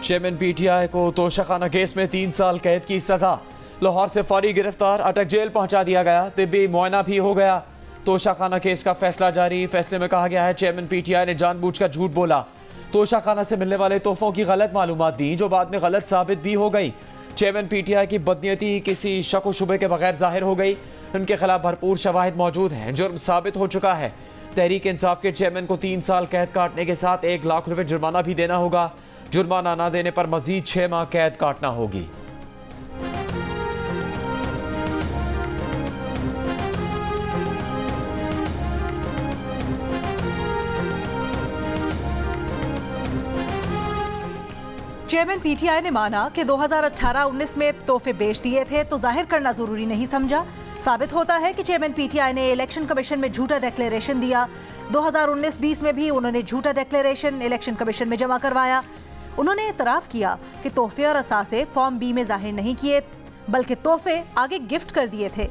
Chairman PTI को Toshakhana case में 3 साल कैद की सजा। लाहौर से फौरी गिरफ्तार, अटक जेल पहुंचा दिया गया, तिब्बी मुआयना भी हो गया। तोशाखाना केस का फैसला जारी। फैसले में कहा गया है चेयरमैन पीटीआई ने जानबूझकर झूठ बोला, तोशाखाना से मिलने वाले तोहफों की गलत मालूमात दी जो बाद में गलत साबित भी हो गई। चेयरमैन पीटीआई की बदनीयती किसी शक व शुबे के बगैर जाहिर हो गई। उनके खिलाफ भरपूर शवाहिद मौजूद हैं, जुर्म साबित हो चुका है। तहरीक इंसाफ के चेयरमैन को 3 साल कैद काटने के साथ 1 लाख रुपए जुर्माना भी देना होगा। जुर्माना न देने पर मजीद 6 माह कैद काटना होगी। चेयरमैन पीटीआई ने माना कि 2018-19 में तोहफे बेच दिए थे तो जाहिर करना जरूरी नहीं समझा। साबित होता है कि चेयरमैन पीटीआई ने इलेक्शन कमीशन में झूठा डिक्लेरेशन दिया। 2019-20 में भी उन्होंने झूठा डिक्लेरेशन इलेक्शन कमीशन में जमा करवाया। उन्होंने एतराफ किया कि तोहफे और असासे फॉर्म बी में जाहिर नहीं किए बल्कि तोहफे आगे गिफ्ट कर दिए थे।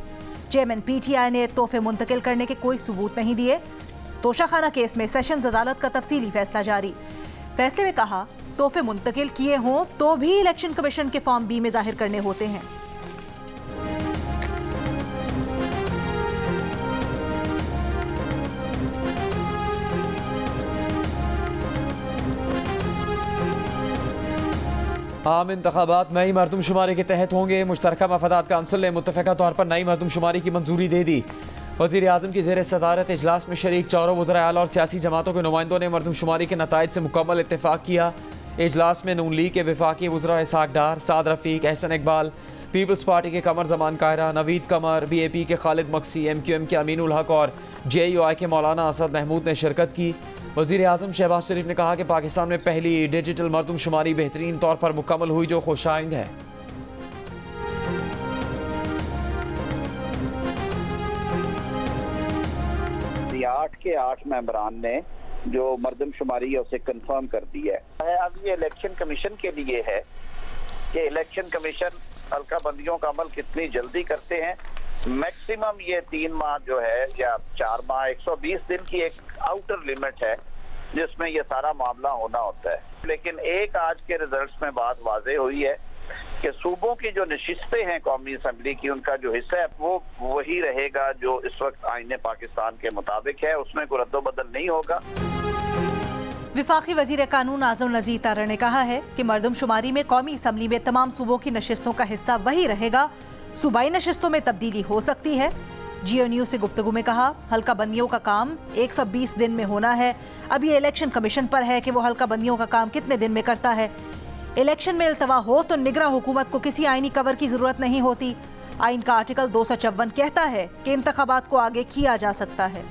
चेयरमैन पीटीआई ने तोहफे मुंतकिल करने के कोई सबूत नहीं दिए। तोशाखाना केस में सेशंस अदालत का तफसीली फैसला जारी। फैसले में कहा तोहफे मुंतकिल किए हों तो भी इलेक्शन कमीशन के फॉर्म बी में जाहिर करने होते हैं। आम इंतखाबात नई मरदमशुमारी के तहत होंगे। मुश्तरका मफादात काउंसिल ने मुत्तफ़िका तौर पर नई मरदमशुमारी की मंजूरी दे दी। वज़ीर आज़म की ज़ेर सदारत इजलास में शरीक चारों वज़राए आला और सियासी जमातों के नुमाइंदों ने मरदमशुमारी के नताइज से मुकम्मल इत्तेफाक किया। इजलास में नून लीग के वफाकी वज़रा इसाक डार, साद रफ़ीक, एहसन इकबाल, पीपल्स पार्टी के कमर जमान कायरा, नवीद कमर, BAP के खालिद मक्सी, MQM के अमीनुल हक और JUI के मौलाना असद महमूद ने शिरकत की। वज़ीर आज़म शहबाज शरीफ ने कहा कि पाकिस्तान में पहली डिजिटल मरदमशुमारी बेहतरीन तौर पर मुकम्मल हुई जो खुशाइंद है। 8 के 8 मेंबरान ने जो मरदमशुमारी है उसे कंफर्म कर दिया है। अब ये इलेक्शन कमीशन के लिए है कि इलेक्शन कमीशन हल्का बंदियों का अमल कितनी जल्दी करते हैं। मैक्सिमम ये 3 माह जो है या 4 माह 120 दिन की एक आउटर लिमिट है जिसमें ये सारा मामला होना होता है। लेकिन एक आज के रिजल्ट्स में बात वाजे हुई है कि सूबों की जो नशिस्तें हैं कौमी असम्बली की, उनका जो हिस्सा है वो वही रहेगा जो इस वक्त आईने पाकिस्तान के मुताबिक है, उसमें कोई रद्दोबदल नहीं होगा। विफाकी वजीर कानून आज़म नज़ीर तारा ने कहा है कि मरदमशुमारी में कौमी असम्बली में तमाम सूबों की नशिस्तों का हिस्सा वही रहेगा। सूबाई नशिस्तों में तब्दीली हो सकती है। जियो न्यूज़ से गुफ्तगू में कहा हल्का बंदियों का काम 120 दिन में होना है। अब ये इलेक्शन कमीशन पर है कि वो हल्का बंदियों का काम कितने दिन में करता है। इलेक्शन में इल्तवा हो तो निगरा हुकूमत को किसी आईनी कवर की जरूरत नहीं होती। आइन का आर्टिकल 254 कहता है कि इंतखाबात को आगे किया जा सकता है।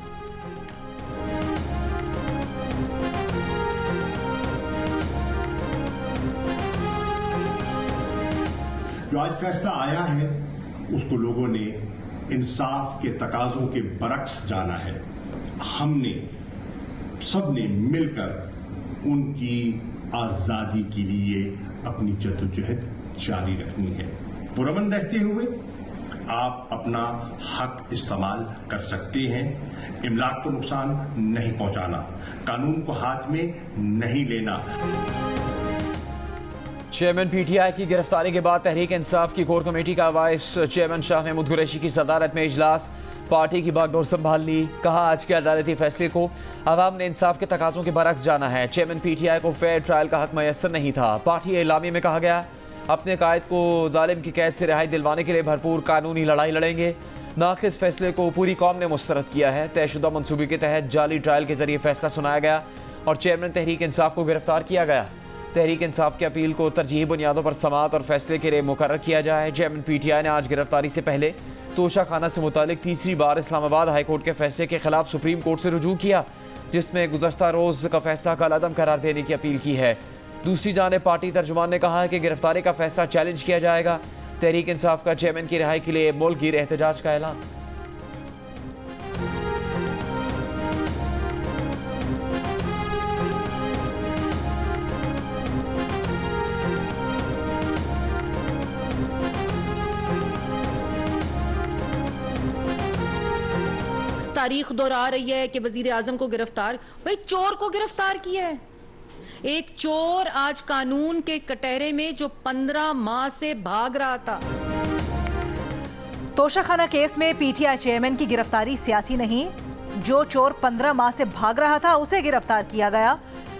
जो आज फैसला आया है उसको लोगों ने इंसाफ के तकाजों के बरक्स जाना है। हमने सबने मिलकर उनकी आजादी के लिए अपनी जद्दोजहद जारी रखनी है। पुरअमन रहते हुए आप अपना हक इस्तेमाल कर सकते हैं। इमलाक को नुकसान नहीं पहुंचाना, कानून को हाथ में नहीं लेना। चेयरमैन पीटीआई की गिरफ्तारी के बाद तहरीक इंसाफ की कोर कमेटी का वाइस चेयरमैन शाह महमूद कुरैशी की सदारत में इजलास। पार्टी की बागडोर संभाल ली। कहा आज के अदालती फैसले को अवाम ने इंसाफ के तकाजों के बरक्स जाना है। चेयरमैन पीटीआई को फेयर ट्रायल का हक मैसर नहीं था। पार्टी एलामी में कहा गया अपने कायद को जालिम की कैद से रिहाई दिलवाने के लिए भरपूर कानूनी लड़ाई लड़ेंगे। नाक़िस फैसले को पूरी कौम ने मुस्तरद किया है। तयशुदा मनसूबे के तहत जाली ट्रायल के जरिए फैसला सुनाया गया और चेयरमैन तहरीक इंसाफ को गिरफ्तार किया गया। तहरीक इंसाफ की अपील को तरजीही बुनियादों पर समाअत और फैसले के लिए मुकर्रर किया जाए। चेयरमैन पीटीआई ने आज गिरफ्तारी से पहले तोशाखाना से मुतालिक तीसरी बार इस्लामाबाद हाई कोर्ट के फैसले के खिलाफ सुप्रीम कोर्ट से रुजू किया, जिसमें गुज़श्ता रोज़ का फैसला कलअदम करार देने की अपील की है। दूसरी जानिब पार्टी तर्जुमान ने कहा है कि गिरफ्तारी का फैसला चैलेंज किया जाएगा। तहरीक इंसाफ का चेयरमैन की रिहाई के लिए मुल्क गिर एहतजाज का ऐलान। तारीख दोहरा रही है कि वजीर आजम को गिरफ्तार, भाई चोर को गिरफ्तार किया है। एक चोर आज कानून के कटहरे में जो 15 माह से भाग रहा था। तोशाखाना केस में पीटीआई चेयरमैन की गिरफ्तारी सियासी नहीं, जो चोर 15 माह से भाग रहा था उसे गिरफ्तार किया गया।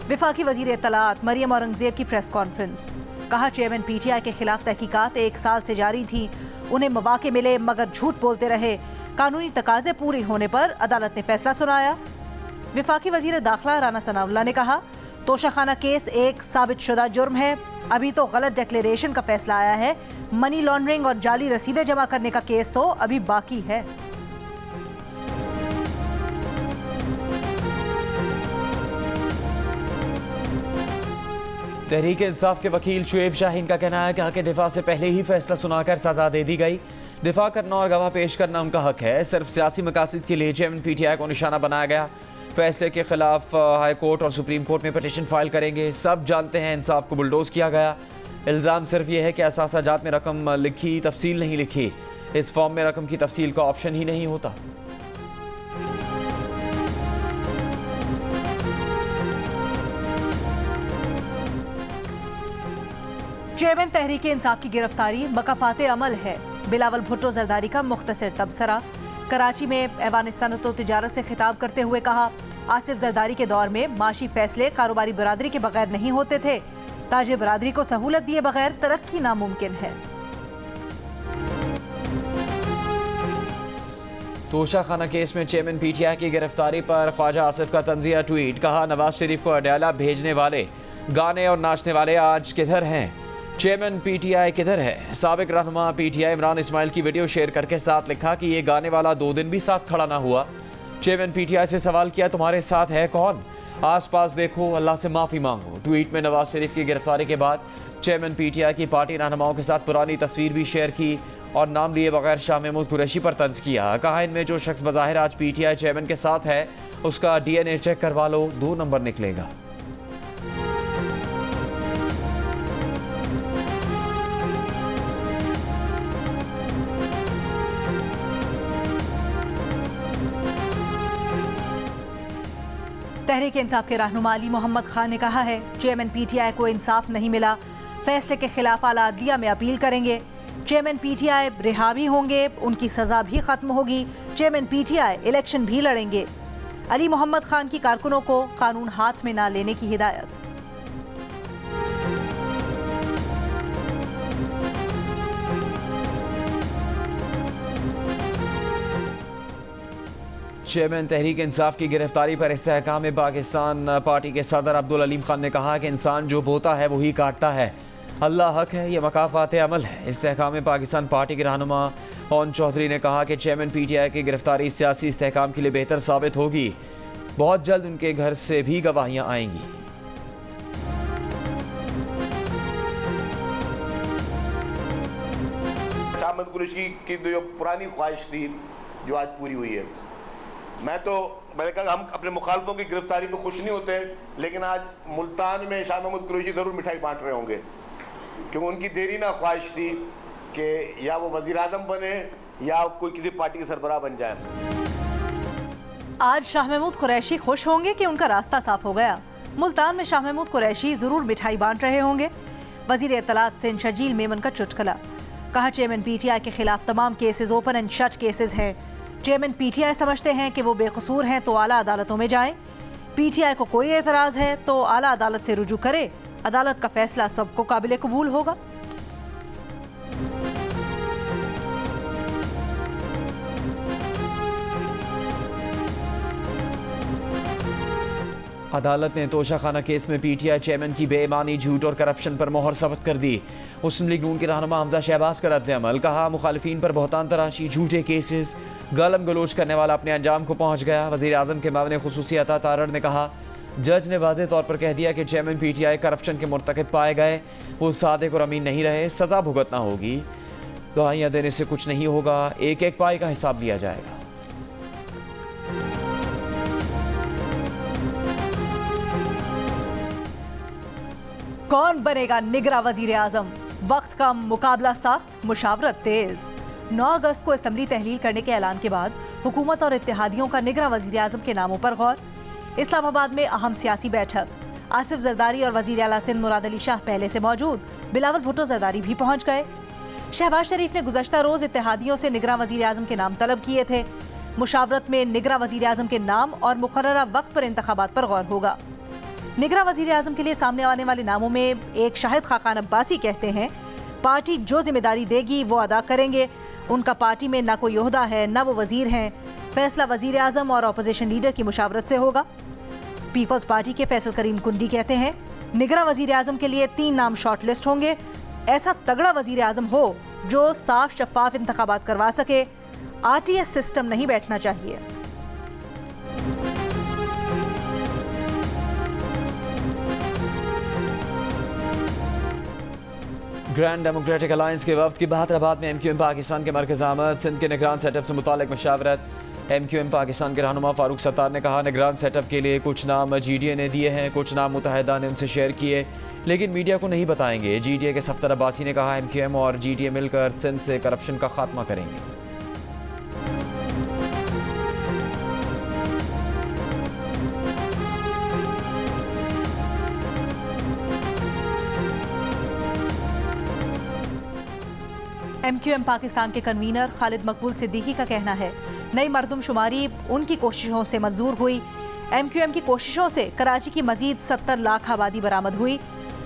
विफाकी वजीर इत्तलात मरियम औरंगजेब की प्रेस कॉन्फ्रेंस। कहा चेयरमैन पीटीआई के खिलाफ तहकीकात 1 साल से जारी थी, उन्हें मौके मिले मगर झूठ बोलते रहे। कानूनी तकाजे पूरे होने पर अदालत ने फैसला सुनाया। विफाकी वजीर दाखिला राना सनाउल्लाह ने कहा तोशाखाना केस एक साबित शुदा जुर्म है, अभी तो गलत डिक्लेरेशन का फैसला आया है, मनी लॉन्ड्रिंग और जाली रसीदें जमा करने का केस तो अभी बाकी है। तहरीक इंसाफ के वकील शुएब शाहीन का कहना है कि दिफा से पहले ही फैसला सुनाकर सजा दे दी गई। दिफा करना और गवाह पेश करना उनका हक है, सिर्फ सियासी मकासद के लिए चेयरमैन पीटीआई को निशाना बनाया गया। फैसले के खिलाफ हाई कोर्ट और सुप्रीम कोर्ट में पिटीशन फाइल करेंगे। सब जानते हैं इंसाफ को बुलडोज किया गया। इल्ज़ाम सिर्फ यह है कि असासाजात में रकम लिखी, तफसील नहीं लिखी। इस फॉर्म में रकम की तफसील का ऑप्शन ही नहीं होता। चेयरमैन तहरीक इंसाफ की गिरफ्तारी मकाफाते अमल है। बिलावल भुट्टो जरदारी का मुख्तसर तबसरा। कराची में ऐवान सनत व तिजारत से खिताब करते हुए कहा आसिफ जरदारी के दौर में माशी फैसले कारोबारी बरादरी के बगैर नहीं होते थे। ताजिर बरादरी को सहूलत दिए बगैर तरक्की नामुमकिन है। तोशाखाना केस में चेयरमैन पीटीआई की गिरफ्तारी पर ख्वाजा आसिफ का तंजिया ट्वीट। कहा नवाज शरीफ को अडयाला भेजने वाले गाने और नाचने वाले आज किधर हैं? चेयरमैन पीटीआई किधर है? साबिक रहनुमा पीटीआई इमरान इस्माइल की वीडियो शेयर करके साथ लिखा कि ये गाने वाला 2 दिन भी साथ खड़ा ना हुआ। चेयरमैन पीटीआई से सवाल किया तुम्हारे साथ है कौन? आसपास देखो, अल्लाह से माफ़ी मांगो। ट्वीट में नवाज शरीफ की गिरफ्तारी के बाद चेयरमैन पीटीआई की पार्टी रहनुमाओं के साथ पुरानी तस्वीर भी शेयर की और नाम लिए बगैर शाह महमूद कुरैशी पर तंज किया। कहा इनमें जो शख्स बज़ाहिर आज पीटीआई चेयरमैन के साथ है उसका DNA चेक करवा लो, 2 नंबर निकलेगा। तहरीक इंसाफ के रहनुमा अली मोहम्मद खान ने कहा है चेयरमैन पीटीआई को इंसाफ नहीं मिला, फैसले के खिलाफ आला अदलिया में अपील करेंगे। चेयरमैन पीटीआई रिहा भी होंगे, उनकी सजा भी खत्म होगी। चेयरमैन पीटीआई इलेक्शन भी लड़ेंगे। अली मोहम्मद खान की कारकुनों को कानून हाथ में ना लेने की हिदायत। चेयरमैन तहरीक इंसाफ की गिरफ्तारी पर इस्तेहकाम पाकिस्तान पार्टी के सदर अब्दुल अलीम खान ने कहा कि इंसान जो बोता है वही काटता है, अल्लाह हक है, यह मकाफात अमल है। इस्तेहकाम पाकिस्तान पार्टी के रहनुमा ओन चौधरी ने कहा कि चेयरमैन पीटीआई की गिरफ्तारी सियासी इस्तेहकाम के लिए बेहतर साबित होगी। बहुत जल्द उनके घर से भी गवाहियाँ आएंगी। शाह महमूद कुरैशी की जो पुरानी ख्वाहिश थी जो आज पूरी हुई है। मैंने कहा हम अपने मुखालफों की गिरफ्तारी में खुश नहीं होते, लेकिन आज मुल्तान में शाह महमूद कुरैशी ज़रूर मिठाई बांट रहे होंगे, क्योंकि उनकी देरी ना ख्वाहिश थी कि या वो वज़ीर आज़म बने या कोई किसी पार्टी के सरबराह बन जाए। आज शाह महमूद कुरैशी खुश होंगे कि उनका रास्ता साफ हो गया। मुल्तान में शाह महमूद कुरैशी जरूर मिठाई बांट रहे होंगे। वज़ीर इत्तलात सिंध शर्जील मेमन का चुटकुला। कहा चेयरमैन पीटीआई के खिलाफ तमाम cases open and shut cases हैं। चेयरमैन पीटीआई समझते हैं कि वो बेकसूर हैं तो आला अदालतों में जाएं। पीटीआई को कोई एतराज़ है तो आला अदालत से रुजू करे, अदालत का फैसला सबको काबिल कबूल होगा। अदालत ने तोशाखाना केस में पीटीआई चेयरमैन की बेईमानी, झूठ और करप्शन पर मोहर सबत कर दी। मुस्लिम लीग नून के रहनुमा हमजा शहबाज का रद्द-ए-अमल। कहा मुखालिफिन पर बहतान तराशी, झूठे केसेस, गालम गलोच करने वाला अपने अंजाम को पहुँच गया। वज़ीर आज़म के मामले खुसूसी अता तारड़ ने कहा जज ने वाज़े तौर पर कह दिया कि चेयरमैन पीटीआई करप्शन के मुर्तकिब पाए गए, वो सादिक और अमीन नहीं रहे, सज़ा भुगतना होगी। गवाहियाँ देने से कुछ नहीं होगा, एक एक पाई का हिसाब लिया जाएगा। कौन बनेगा निगरां वजीर आजम? वक्त का मुकाबला सख्त, मुशावरत तेज। 9 अगस्त को असम्बली तहलील करने के ऐलान के बाद हुकूमत और इत्तेहादियों का निगरां वजीर आजम के नामों पर गौर। इस्लामाबाद में अहम सियासी बैठक। आसिफ जरदारी और वजीर आला सिंध मुराद अली शाह पहले से मौजूद, बिलावल भुट्टो जरदारी भी पहुंच गए। शहबाज शरीफ ने गुज़श्ता रोज इत्तेहादियों से निगरान वजीर आज़म के नाम तलब किए थे। मुशावरत में निगरान वजीर आज़म के नाम और मुकर्ररा वक्त पर इंतखाबात पर गौर होगा। निगरान वजीर आज़म के लिए सामने आने वाले नामों में एक शाहिद खाकान अब्बासी कहते हैं, पार्टी जो जिम्मेदारी देगी वो अदा करेंगे। उनका पार्टी में ना कोई ओहदा है, ना वो वजीर हैं। फैसला वजीर आज़म और अपोजिशन लीडर की मुशावरत से होगा। पीपल्स पार्टी के फैसल करीम कुंडी कहते हैं, निगरान वजीर आज़म के लिए 3 नाम शॉर्ट लिस्ट होंगे। ऐसा तगड़ा वजीर आज़म हो जो साफ शफाफ इंतखाबात करवा सके। RTS सिस्टम नहीं बैठना चाहिए। ग्रैंड डेमोक्रेटिक अलायंस के वफ्द की बहादराबाद में MQM पाकिस्तान के मरकज़ आमद। सिंध के निगरान सेटअप से मुतालिक मशावरत। MQM पाकिस्तान के रहनुमा फारूक सत्तार ने कहा, निगरान सेटअप के लिए कुछ नाम GDA ने दिए हैं, कुछ नाम मुत्तहिदा ने उनसे शेयर किए, लेकिन मीडिया को नहीं बताएंगे। GDA के सफ्तर अब्बासी ने कहा, MQM और GDA मिलकर सिंध से करप्शन का खात्मा करेंगे। MQM पाकिस्तान के कन्वीनर खालिद मकबूल सिद्दीकी का कहना है, नई मरदमशुमारी उनकी कोशिशों से मंजूर हुई। MQM की कोशिशों से कराची की मजीद 70 लाख आबादी बरामद हुई।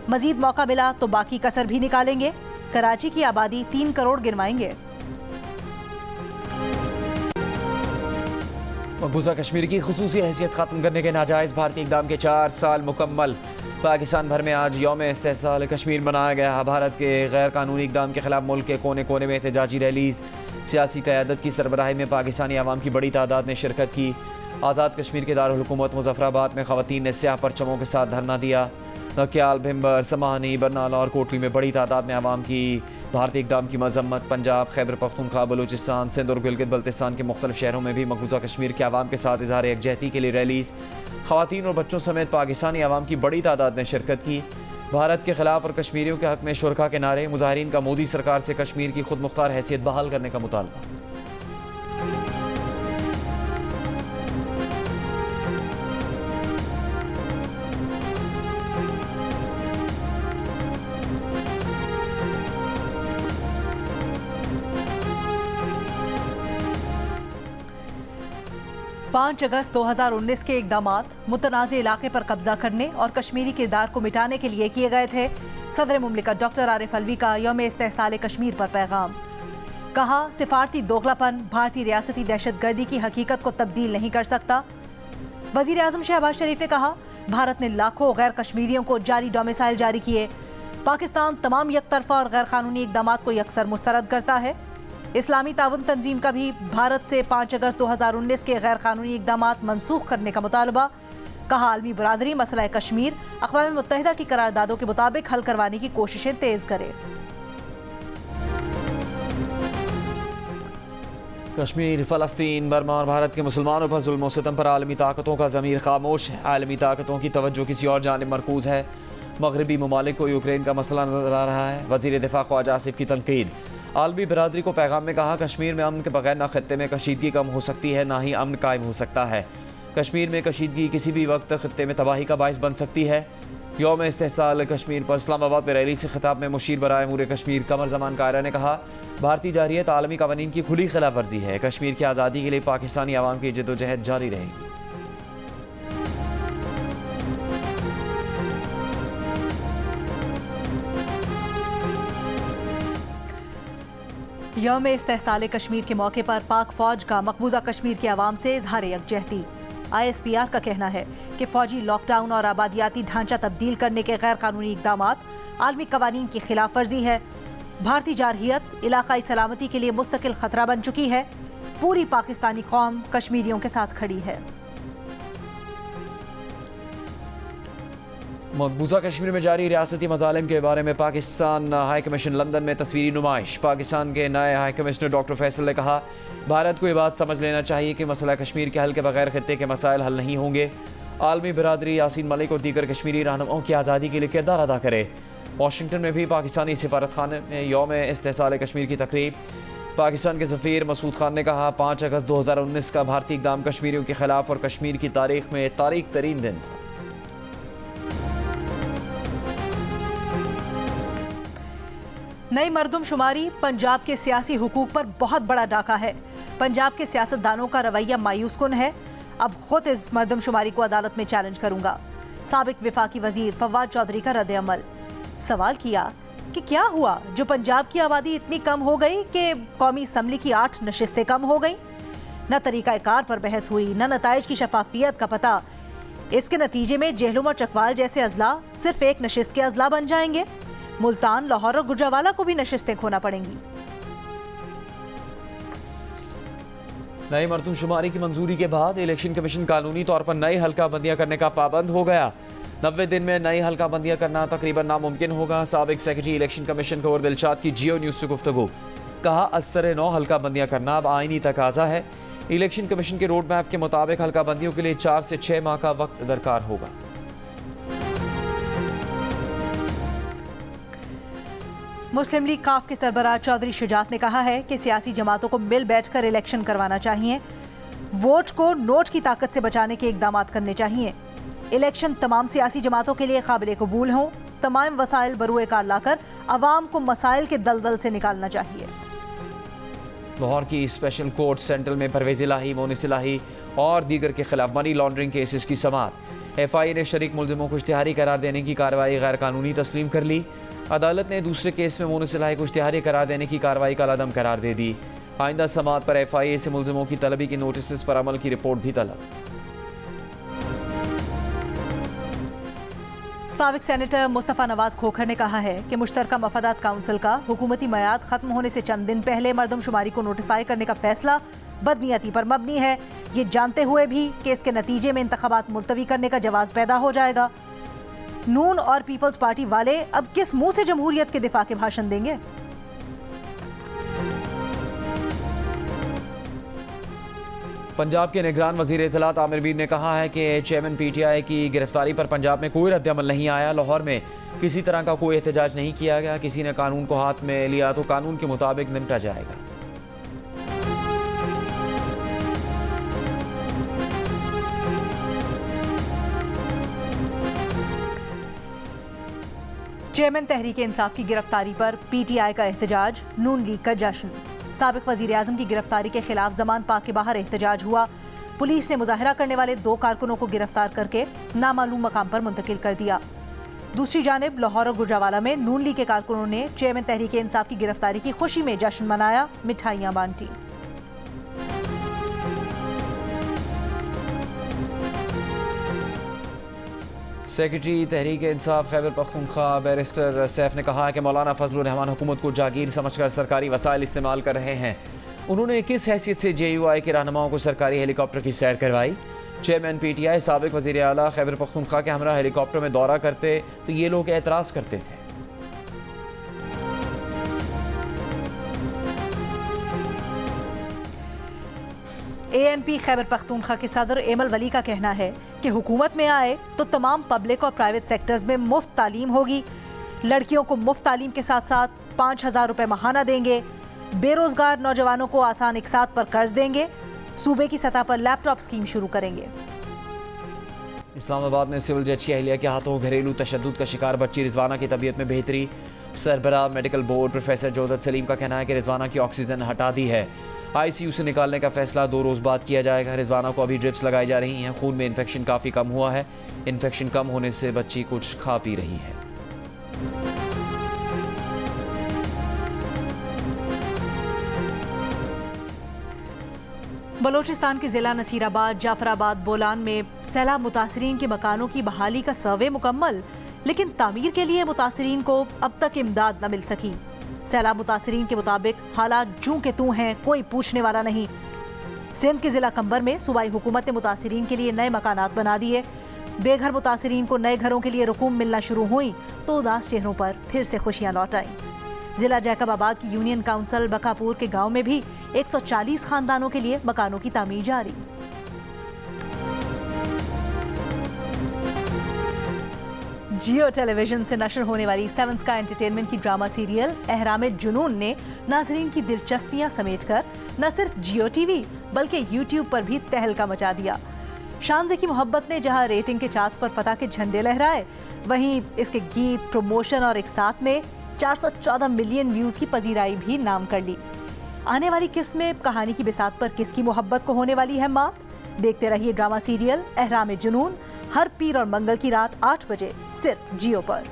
मजीद मौका मिला तो बाकी कसर भी निकालेंगे। कराची की आबादी 3 करोड़ गिनवाएंगे। मकबूजा कश्मीर की खुसूसी हैसियत खत्म करने के नाजायज़ भारतीय इक़दाम के 4 साल मुकम्मल। पाकिस्तान भर में आज यौम इस्तेहसाल कश्मीर मनाया गया। भारत के गैर कानूनी इक़दाम के खिलाफ मुल्क के कोने कोने में एहतजाजी रैलीज़। सियासी क़यादत की सरबराही में पाकिस्तानी अवाम की बड़ी तादाद ने शिरकत की। आज़ाद कश्मीर के दारुल हुकूमत मुज़फ़्फ़राबाद में ख़वातीन ने स्याह परचमों के साथ धरना दिया। नक्याल, भिम्बर, समानी, बरनाला और कोटली में बड़ी तादाद में अवाम की भारतीय इक़दाम की मजम्मत। पंजाब, खैबर पख्तूनख्वा, बलूचिस्तान, सिंध और गिलगित बल्तिस्तान के मुख्तलिफ शहरों में भी मकबूजा कश्मीर के अवाम के साथ इज़हार यकजहती के लिए रैलीज़। ख़वातीन और बच्चों समेत पाकिस्तानी अवाम की बड़ी तादाद ने शिरकत की। भारत के खिलाफ और कश्मीरियों के हक़ में शुरका के नारे। मुजाहिरीन का मोदी सरकार से कश्मीर की खुद मुख्तार हैसियत बहाल करने का मुतालबा। पाँच अगस्त 2019 के इक़दामात मुतनाज़ इलाके पर कब्जा करने और कश्मीरी किरदार को मिटाने के लिए किए गए थे। सदर मुमलिकत डॉक्टर आरिफ अलवी का यौम इस्तेहसाल कश्मीर पर पैगाम। कहा, सिफारती दोगलापन भारतीय रियासती दहशतगर्दी की हकीकत को तब्दील नहीं कर सकता। वज़ीर आज़म शहबाज शरीफ ने कहा, भारत ने लाखों गैर कश्मीरियों को जाली डोमिसाइल जारी किए। पाकिस्तान तमाम यकतरफा और गैर कानूनी इक़दामात को यकसर मुस्तरद करता है। इस्लामी ताउन तंजीम का भी भारत से 5 अगस्त 2019 के गैर कानूनी इक़दामात मनसूख करने का मुतालबा। कहा, आलमी बरादरी मसला कश्मीर अक़वाम मुत्तहिदा की करारदादों के मुताबिक हल करवाने की कोशिशें तेज करे। कश्मीर, फ़लस्तीन, बर्मा और भारत के मुसलमानों पर जुल्म और सितम पर आलमी ताकतों का ज़मीर खामोश है। आलमी ताकतों की तवज्जो किसी और जानिब मरकूज़ है। मगरबी ममालिक को यूक्रेन का मसला नजर आ रहा है। वज़ीर दिफा ख्वाजा आसिफ की तनकीद। आलमी बरादरी को पैगाम में कहा, कश्मीर में अमन के बगैर ना खत्ते में कशीदगी कम हो सकती है, ना ही अमन कायम हो सकता है। कश्मीर में कशीदगी किसी भी वक्त खत्ते में तबाही का बाइस बन सकती है। यौम इस्तेहसाल कश्मीर पर इस्लामाबाद में रैली से खिताब में मुशीर बराए अमूर कश्मीर कमर जमान कायरा ने कहा, भारतीय जारियत आलमी कवानीन की खुली खिलाफ वर्जी है। कश्मीर की आज़ादी के लिए पाकिस्तानी अवाम की जद्दोजहद जारी रहेगी। यौम इस्तेहसाल कश्मीर के मौके पर पाक फौज का मकबूजा कश्मीर के अवाम से इजहार यकजहती। ISPR का कहना है कि फौजी लॉकडाउन और आबादियाती ढांचा तब्दील करने के गैर कानूनी इक़दामात आलमी कवानीन की खिलाफ वर्जी है। भारतीय जारहियत इलाकाई सलामती के लिए मुस्तकिल खतरा बन चुकी है। पूरी पाकिस्तानी कौम कश्मीरियों के साथ खड़ी है। मकबूजा कश्मीर में जारी रियासती मजालिम के बारे में पाकिस्तान हाई कमीशन लंदन में तस्वीरी नुमाइश। पाकिस्तान के नए हाई कमिश्नर डॉक्टर फैसल ने कहा, भारत को ये बात समझ लेना चाहिए कि मसला कश्मीर के हल के बगैर खित्ते के मसाइल हल नहीं होंगे। आलमी बरादरी यासीन मलिक और दीगर कश्मीरी रहनुमाओं की आज़ादी के लिए किरदार अदा करे। वाशिंगटन में भी पाकिस्तानी सिफारत खाने में यौम इस्तेहसाल कश्मीर की तकरीब। पाकिस्तान के सफ़ीर मसूद खान ने कहा, 5 अगस्त 2019 का भारतीय इक़दाम कश्मीरियों के खिलाफ और कश्मीर की तारीख में तारीख तरीन दिन था। नई मर्दमशुमारी पंजाब के सियासी हुकूक पर बहुत बड़ा डाका है। पंजाब के सियासतदानों का रवैया मायूस कुन है। अब खुद इस मर्दमशुमारी को अदालत में चैलेंज करूंगा। साबिक विफाकी वजीर फवाद चौधरी का रद्द अमल। सवाल किया कि क्या हुआ जो पंजाब की आबादी इतनी कम हो गई कि कौमी असम्बली की 8 नशिस्तें कम हो गई। न तरीकाकार पर बहस हुई, न नताइज की शफाफियत का पता। इसके नतीजे में जेहलुम और चकवाल जैसे अजला सिर्फ एक नशिस्त के अजला बन जाएंगे। मुल्तान, लाहौर और गुजरावाला को भी नशिस्तें खोना पड़ेंगी। नई मर्दमशुमारी की मंजूरी के बाद इलेक्शन कमीशन कानूनी तौर पर नई हल्का बंदियां करने का पाबंद हो गया। 90 दिन में नई हल्का बंदियां करना तकरीबन नामुमकिन होगा। साबिक secretary election commission cover Dilshad की जियो न्यूज से गुफ्तगू। कहा असर 9 हल्का बंदियां करना अब आईनी तकाजा है। इलेक्शन कमीशन के रोड मैप के मुताबिक हल्का बंदियों के लिए 4 से 6 माह का वक्त दरकार होगा। मुस्लिम लीग काफ के सरबराह चौधरी शुजात ने कहा है कि सियासी जमातों को मिल बैठकर इलेक्शन करवाना चाहिए। वोट को नोट की ताकत से बचाने के इकदाम करने चाहिए। इलेक्शन तमाम सियासी जमातों के लिए काबिल कबूल हों। तमाम वसाइल बरूए कार लाकर अवाम को मसाइल के दलदल से निकालना चाहिए। लाहौर की स्पेशल कोर्ट सेंट्रल में परवेज़ इलाही, मोनिस इलाही और दीगर के खिलाफ मनी लॉन्ड्रिंग केसेस की समाअत। FI ने शरीक मुलजिमों को इश्तिहारी करार देने की कार्रवाई गैर कानूनी तस्लीम कर ली। अदालत ने दूसरे केस में मोनिस इलाही को इश्तिहारी करार देने की कार्रवाई का अदम करार दे दी। आइंदा समाअत पर FIA से मुलजिमों की तलबी की नोटिस पर अमल की रिपोर्ट भी तलब। साबिक सेनेटर मुस्तफ़ा नवाज खोखर ने कहा है कि मुश्तरका मफादात काउंसिल का हुकूमती मयाद खत्म होने से चंद दिन पहले मर्दमशुमारी को नोटिफाई करने का फैसला बदनीयती पर मबनी है, ये जानते हुए भी कि इसके नतीजे में इंतखाबात मुलतवी करने का जवाब पैदा हो जाएगा। नून और पीपल्स पार्टी वाले अब किस मुंह से जमहूरियत के दिफा के भाषण देंगे? पंजाब के निगरान वजीर इत्तलात आमिर मीर ने कहा है कि चेयरमैन PTI की गिरफ्तारी पर पंजाब में कोई रद्द-ए-अमल नहीं आया। लाहौर में किसी तरह का कोई एहतजाज नहीं किया गया। किसी ने कानून को हाथ में लिया तो कानून के मुताबिक निपटा जाएगा। चेयरमैन तहरीक इंसाफ की गिरफ्तारी पर PTI का एहतजाज, नून लीग का जश्न। साबिक वजीर आजम की गिरफ्तारी के खिलाफ जमान पाक के बाहर एहतजाज हुआ। पुलिस ने मुजाहरा करने वाले 2 कारकुनों को गिरफ्तार करके नामालूम मकाम पर मुंतकिल कर दिया। दूसरी जानिब लाहौर और गुजरावाला में नून लीग के कारकुनों ने चेयरमैन तहरीक इंसाफ की गिरफ्तारी की खुशी में जश्न मनाया, मिठाइयां बांटी। सेक्रेटरी तहरीक इंसाफ खैबर पख्तूनख्वा बैरिस्टर सैफ ने कहा है कि मौलाना फजलुर रहमान हुकूमत को जागीर समझकर सरकारी वसाइल इस्तेमाल कर रहे हैं। उन्होंने किस हैसियत से JUI के रहनुमाओं को सरकारी हेलीकॉप्टर की सैर करवाई? चेयरमैन PTI साबिक वज़ीर आला खैबर पख्तूनख्वा के हमरा हेलीकॉप्टर में दौरा करते तो ये लोग एतराज़ करते थे। ANP खैबर पख्तूनख्वा के सदर एमल वली का कहना है कि हुकूमत में आए तो तमाम पब्लिक और प्राइवेट सेक्टर्स में मुफ्त तालीम होगी। लड़कियों को मुफ्त तालीम के साथ साथ 5,000 रुपये माहाना देंगे। बेरोजगार नौजवानों को आसान इकसात पर कर्ज देंगे। सूबे की सतह पर लैपटॉप स्कीम शुरू करेंगे। इस्लामाबाद में सिविल जज की अहलिया के हाथों घरेलू तशद्दुद का शिकार बच्ची रिजवाना की तबीयत में बेहतरी। सरबराह मेडिकल बोर्ड प्रोफेसर जोदत सलीम का कहना है कि रिजवाना की ऑक्सीजन हटा दी है। ICU से निकालने का फैसला 2 रोज़ बाद किया जाएगा। रिजवाना को अभी ड्रिप्स लगाई जा रही हैं। खून में इन्फेक्शन काफ़ी कम हुआ है। इन्फेक्शन कम होने से बच्ची कुछ खा पी रही है। बलोचिस्तान के ज़िला नसीराबाद, जाफराबाद, बोलान में सैलाब मुतासरीन के मकानों की बहाली का सर्वे मुकम्मल, लेकिन तामीर के लिए मुतासरीन को अब तक इमदाद न मिल सकी। सैलाब मुतासरीन के मुताबिक हालात जूं के तूं हैं, कोई पूछने वाला नहीं। सिंध के ज़िला कंबर में सूबाई हुकूमत ने मुतासरीन के लिए नए मकानात बना दिए। बेघर मुतासरीन को नए घरों के लिए रकूम मिलना शुरू हुई तो उदास चेहरों पर फिर से खुशियां लौट आईं। जिला जैकबाबाद की यूनियन काउंसिल बकापुर के गांव में भी 140 खानदानों के लिए मकानों की तामीर जारी। जियो टेलीविजन से नशर होने वाली 7 स्काई एंटरटेनमेंट की ड्रामा सीरियल अहराम जुनून ने नाजरीन की दिलचस्पियां समेटकर न सिर्फ जियो टीवी बल्कि यूट्यूब पर भी तहलका मचा दिया। शानज़े की मोहब्बत ने जहां रेटिंग के चार्ट्स पर फतह के झंडे लहराए, वहीं इसके गीत, प्रमोशन और इकसात ने 414 मिलियन व्यूज की पजीराई भी नाम कर ली। आने वाली किस्त में कहानी की बिसात पर किसकी मोहब्बत को होने वाली है मात? देखते रहिए ड्रामा सीरियल एहराम जुनून हर पीर और मंगल की रात 8 बजे सिर्फ जियो पर।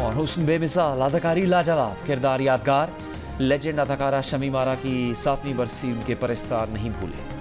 और हुस्न बेमिसाल, अदाकारी लाजवाब, किरदार यादगार, लेजेंड अदाकारा शमीम आरा की 7वीं बरसी उनके परस्तार नहीं भूले।